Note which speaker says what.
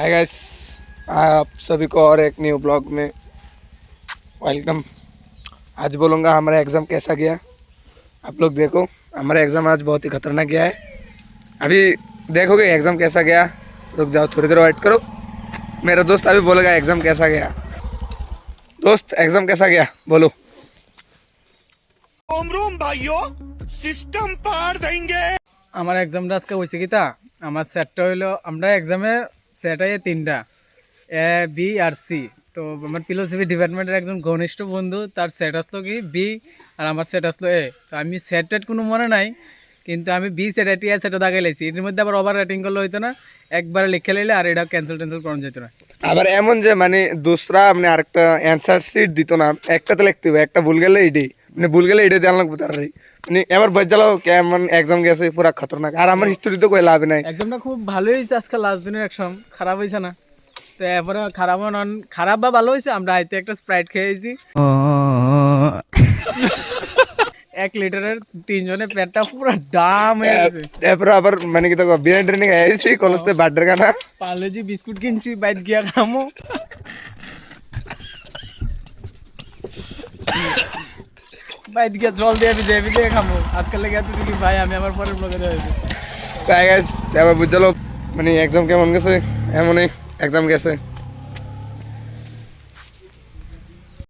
Speaker 1: Hi guys, आप सभी को और एक न्यू ब्लॉग में वेलकम। आज बोलूँगा हमारा एग्ज़ाम कैसा गया। आप लोग देखो, हमारा एग्ज़ाम आज बहुत ही खतरनाक गया है। अभी देखोगे एग्ज़ाम कैसा गया। रुक जाओ, थोड़ी देर वेट करो। मेरा दोस्त अभी बोलेगा एग्ज़ाम कैसा गया। दोस्त, एग्ज़ाम कैसा गया बोलो।
Speaker 2: रोम रोम भाइयों, सिस्टम पार देंगे।
Speaker 3: আমার এক্সামটা আজকে হয়েছে কি তা আমার সেটটা হইলো আমরা এক্সামে সেট হয় তিনটা এ বি আর সি। তো আমার ফিলোসফি ডিপার্টমেন্টের একজন ঘনিষ্ঠ বন্ধু তার সেট আসলো কি বি আর আমার সেট আসলো এ। তো আমি সেট টেট কোনো মনে নাই, কিন্তু আমি বি সেট এটি আর সেটা দাগাই লাইছি। এর মধ্যে আবার ওভার রেটিং করলে হইতো না, একবারে লিখে লাইলে আর এটা ক্যান্সেল করানো যেত না।
Speaker 1: আবার এমন যে মানে দোসরা মানে আরেকটা অ্যান্সার শিট দিত না, একটাতে লিখতে হবে, একটা ভুল গেলে এটাই মানে ভুল গেলে এটাই দেওয়া লাগবে। তার মানে এবার বাজ্জালো কেমন এক্সাম গেছে পুরা খতরনাক। আর আমার হিস্টোরি তো কই লাভ নাই।
Speaker 3: এক্সামটা খুব ভালোই হয়েছে, আজকে লাস্ট দিনের এক্সাম খারাপ হয়েছে না। তো এরপরে খারাপ বা ভালো হয়েছে, আমরা আইতে একটা স্প্রাইট খেয়েছি 1 লিটারের, তিনজনের পেটটা পুরো ডাম হয়ে গেছে।
Speaker 1: এরপর আবার মানে কি তো বিরিয়ানি ট্রেনিং আইছি কলেজতে বার্থডে খানা
Speaker 3: পার্লেজি বিস্কুট কিনছি, বাইক গিয়া খামো। বাইক গিয়া জল দিয়ে ভিজে খামো। আজকাল লেগে এতটুকু ভাই, আমি আমার পরের ব্লগে দেওয়া
Speaker 1: তাই গাইস এবার বুঝলো মানে এক্সাম কেমন গেছে। এমনই এক্সাম গেছে।